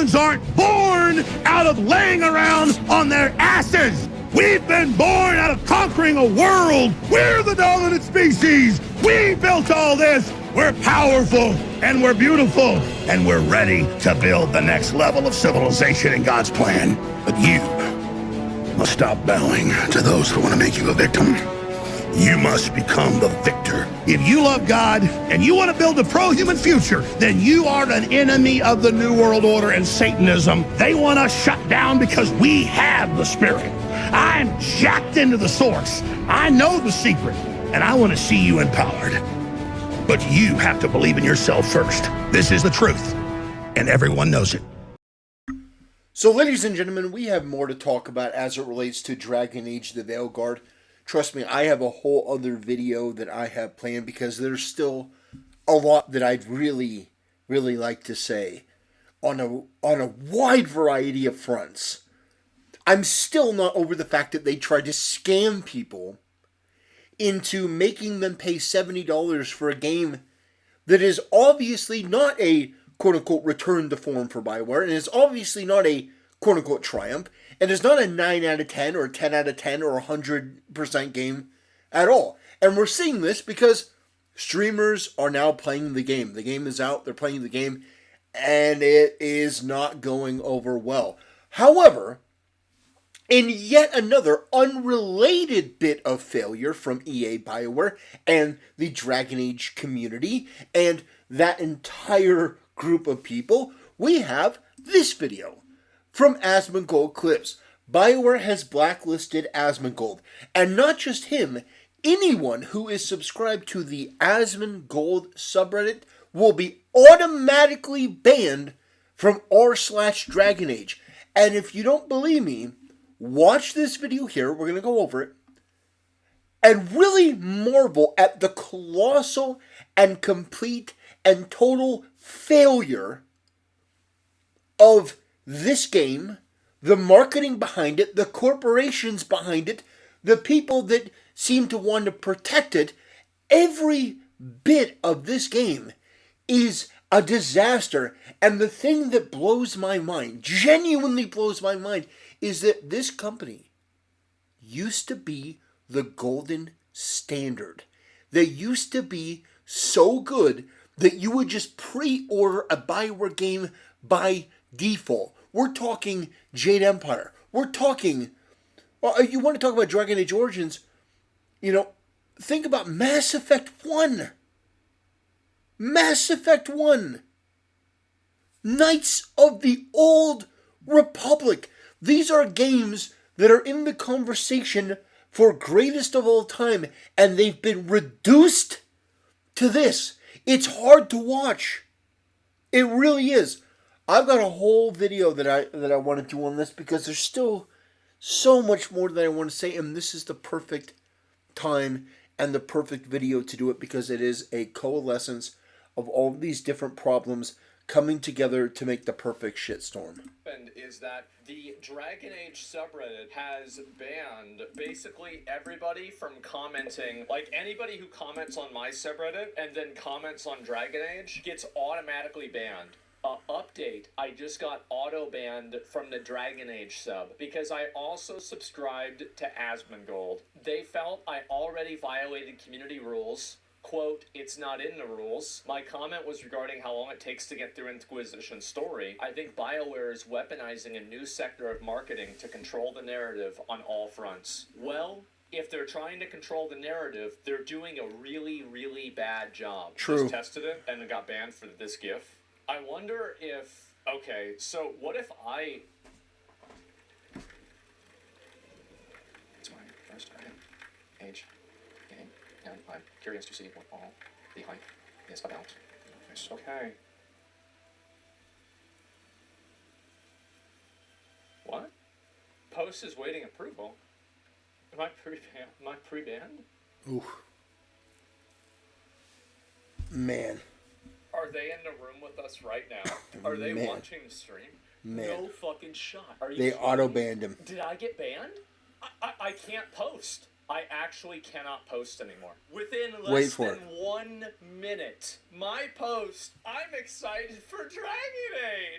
Humans aren't born out of laying around on their asses. We've been born out of conquering a world. We're the dominant species. We built all this. We're powerful and we're beautiful and we're ready to build the next level of civilization in God's plan. But you must stop bowing to those who want to make you a victim. You must become the victor. If you love God and you want to build a pro-human future, then you are an enemy of the New World Order and Satanism. They want us shut down because we have the Spirit. I'm jacked into the source. I know the secret, and I want to see you empowered. But you have to believe in yourself first. This is the truth, and everyone knows it. So, ladies and gentlemen, we have more to talk about as it relates to Dragon Age the Veilguard. Trust me, I have a whole other video that I have planned because there's still a lot that I'd really like to say on a wide variety of fronts. I'm still not over the fact that they tried to scam people into making them pay $70 for a game that is obviously not a quote-unquote return to form for BioWare, and is obviously not a quote-unquote triumph, and it's not a 9 out of 10 or a 10 out of 10 or 100% game at all. And we're seeing this because streamers are now playing the game. The game is out, they're playing the game, and it is not going over well. However, in yet another unrelated bit of failure from EA BioWare and the Dragon Age community and that entire group of people, we have this video from Asmongold Clips. BioWare has blacklisted Asmongold, and not just him, anyone who is subscribed to the Asmongold subreddit will be automatically banned from r/Dragon Age. And if you don't believe me, watch this video here, we're going to go over it, and really marvel at the colossal and complete and total failure of this game, the marketing behind it, the corporations behind it, the people that seem to want to protect it. Every bit of this game is a disaster. And the thing that blows my mind, genuinely blows my mind, is that this company used to be the golden standard. They used to be so good that you would just pre-order a BioWare game by default. We're talking Jade Empire. We're talking, well, you want to talk about Dragon Age Origins, think about Mass Effect 1. Mass Effect 1. Knights of the Old Republic. These are games that are in the conversation for greatest of all time, and they've been reduced to this. It's hard to watch. It really is. I've got a whole video that I want to do on this because there's still so much more that I want to say, and this is the perfect time and the perfect video to do it because it is a coalescence of all these different problems coming together to make the perfect shitstorm. Is that the Dragon Age subreddit has banned basically everybody from commenting. Like, anybody who comments on my subreddit and then comments on Dragon Age gets automatically banned. Update, I just got auto-banned from the Dragon Age sub because I also subscribed to Asmongold. They felt I already violated community rules. Quote, it's not in the rules. My comment was regarding how long it takes to get through Inquisition's story. I think BioWare is weaponizing a new sector of marketing to control the narrative on all fronts. Well, if they're trying to control the narrative, they're doing a really bad job. True. Just tested it and got banned for this GIF. I wonder if... Okay, so what if I... It's my first Dragon Age game, and I'm curious to see what all the hype is about. It's okay. What? Post is waiting approval? Am I pre-banned? Ooh. Man. Are they in the room with us right now? Are they watching the stream? Man. No fucking shot. Are you They kidding? auto-banned him. Did I get banned? I can't post. I actually cannot post anymore. Within less than 1 minute, my post, I'm excited for Dragon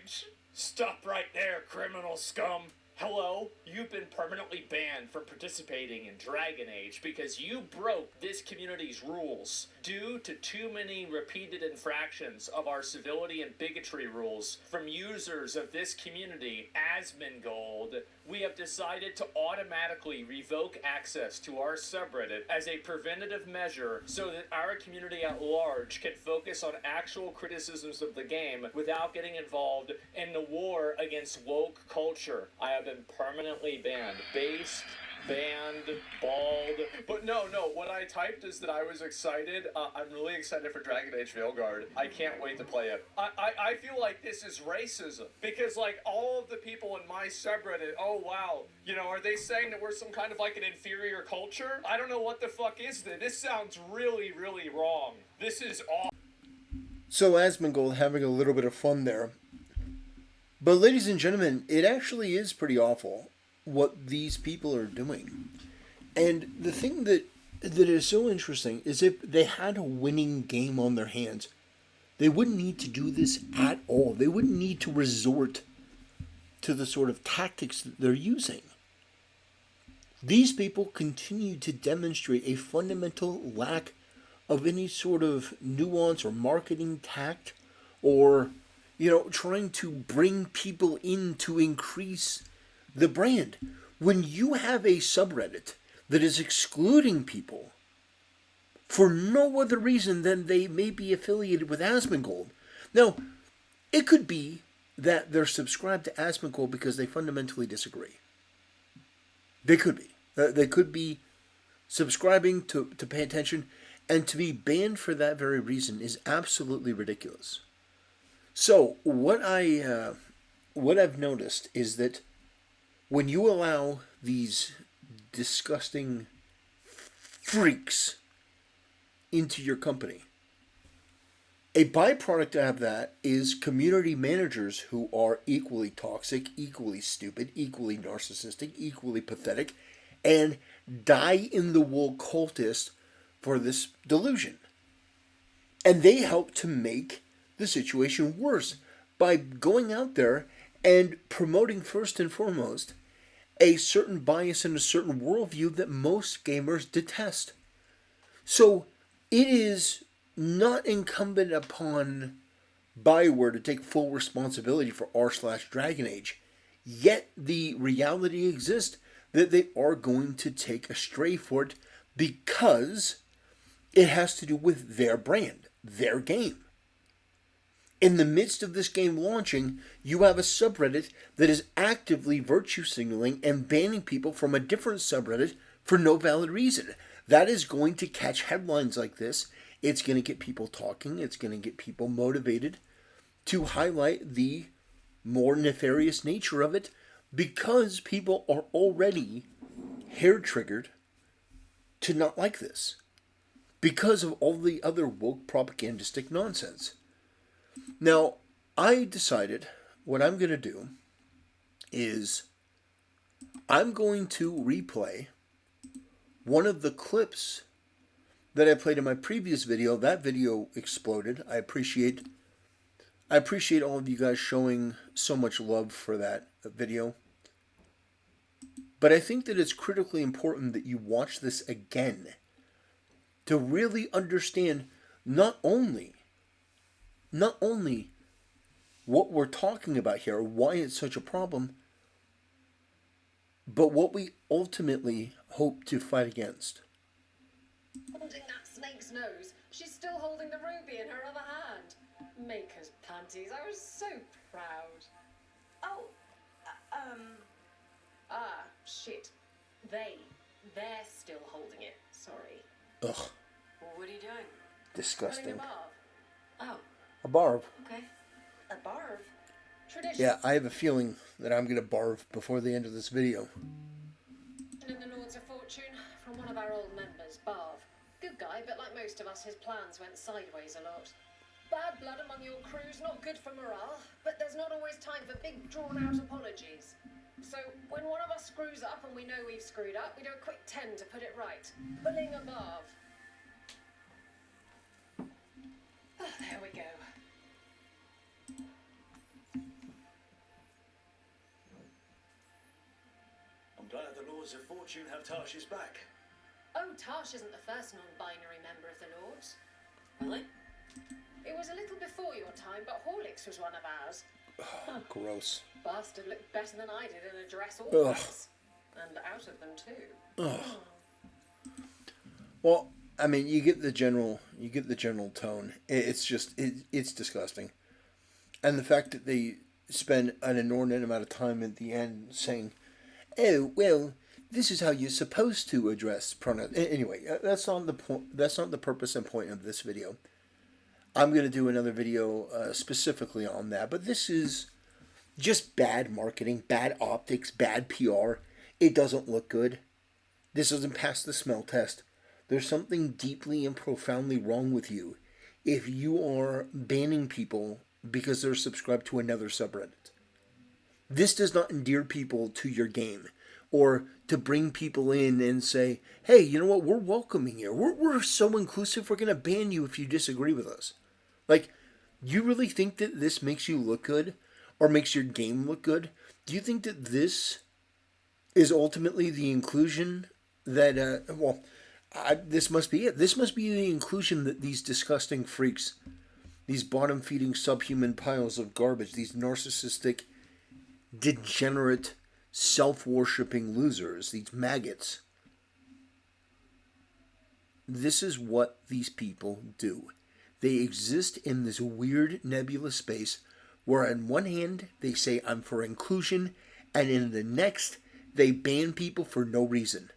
Age. Stop right there, criminal scum. Hello, you've been permanently banned from participating in Dragon Age because you broke this community's rules due to too many repeated infractions of our civility and bigotry rules from users of this community. Asmongold, we have decided to automatically revoke access to our subreddit as a preventative measure so that our community at large can focus on actual criticisms of the game without getting involved in the war against woke culture. I have been permanently banned. Based, banned, bald. But no, what I typed is that I was excited. I'm really excited for Dragon Age Veilguard. I can't wait to play it. I feel like this is racism. Because, like, all of the people in my subreddit, oh, wow, you know, are they saying that we're some kind of, like, an inferior culture? I don't know what the fuck is this. This sounds really, really wrong. This is awful. So Asmongold having a little bit of fun there. But ladies and gentlemen, it actually is pretty awful what these people are doing. And the thing that is so interesting is if they had a winning game on their hands, they wouldn't need to do this at all. They wouldn't need to resort to the sort of tactics that they're using. These people continue to demonstrate a fundamental lack of any sort of nuance or marketing tact or, you know, trying to bring people in to increase the brand. When you have a subreddit that is excluding people for no other reason than they may be affiliated with Asmongold. Now, it could be that they're subscribed to Asmongold because they fundamentally disagree. They could be. They could be subscribing to pay attention, and to be banned for that very reason is absolutely ridiculous. So, what I've noticed is that when you allow these disgusting freaks into your company, a byproduct of that is community managers who are equally toxic, equally stupid, equally narcissistic, equally pathetic, and die-in-the-wool cultists for this delusion. And they help to make the situation worse by going out there and promoting first and foremost a certain bias and a certain worldview that most gamers detest. So it is not incumbent upon BioWare to take full responsibility for r/Dragon Age. Yet the reality exists that they are going to take a stray for it because it has to do with their brand, their game. In the midst of this game launching, you have a subreddit that is actively virtue signaling and banning people from a different subreddit for no valid reason. That is going to catch headlines like this. It's going to get people talking. It's going to get people motivated to highlight the more nefarious nature of it because people are already hair-triggered to not like this because of all the other woke propagandistic nonsense. Now, I decided what I'm going to do is I'm going to replay one of the clips that I played in my previous video. That video exploded. I appreciate all of you guys showing so much love for that video. But I think that it's critically important that you watch this again to really understand not only what we're talking about here, why it's such a problem, but what we ultimately hope to fight against. Holding that snake's nose, she's still holding the ruby in her other hand. Maker's panties, I was so proud. Oh, shit. They're still holding it. Sorry. Ugh. What are you doing? Disgusting. Oh. A barb. Okay. A barb? Tradition. Yeah, I have a feeling that I'm going to barb before the end of this video. In the Lords of Fortune, from one of our old members, Barv. Good guy, but like most of us, his plans went sideways a lot. Bad blood among your crew's not good for morale, but there's not always time for big, drawn-out apologies. So, when one of us screws up and we know we've screwed up, we do a quick 10 to put it right. Pulling a Barv. Oh, there we go. glad the Lords of Fortune have Tarsh's back. Oh, Tarsh isn't the first non-binary member of the Lords. Really? It was a little before your time, but Horlicks was one of ours. Gross. Bastard looked better than I did in a dress or Ugh. dress. And out of them too. Ugh. Well, I mean, you get the general tone. It's just, it's disgusting. And the fact that they spend an inordinate amount of time at the end saying, oh, well, this is how you're supposed to address pronouns. Anyway, that's not the point. That's not the purpose and point of this video. I'm going to do another video specifically on that. But this is just bad marketing, bad optics, bad PR. It doesn't look good. This doesn't pass the smell test. There's something deeply and profoundly wrong with you if you are banning people because they're subscribed to another subreddit. This does not endear people to your game or to bring people in and say, hey, you know what, we're welcoming you. We're so inclusive, we're going to ban you if you disagree with us. Like, you really think that this makes you look good or makes your game look good? Do you think that this is ultimately the inclusion that, this must be it. This must be the inclusion that these disgusting freaks, these bottom-feeding subhuman piles of garbage, these narcissistic, degenerate, self-worshipping losers, these maggots. This is what these people do. They exist in this weird nebulous space where on one hand they say I'm for inclusion and in the next they ban people for no reason.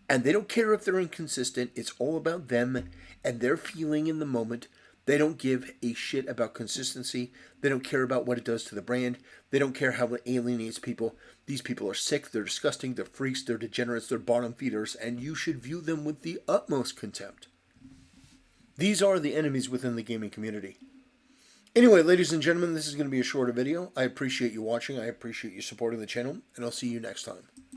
And they don't care if they're inconsistent. It's all about them and their feeling in the moment. They don't give a shit about consistency. They don't care about what it does to the brand. They don't care how it alienates people. These people are sick. They're disgusting. They're freaks. They're degenerates. They're bottom feeders. And you should view them with the utmost contempt. These are the enemies within the gaming community. Anyway, ladies and gentlemen, this is going to be a shorter video. I appreciate you watching. I appreciate you supporting the channel. And I'll see you next time.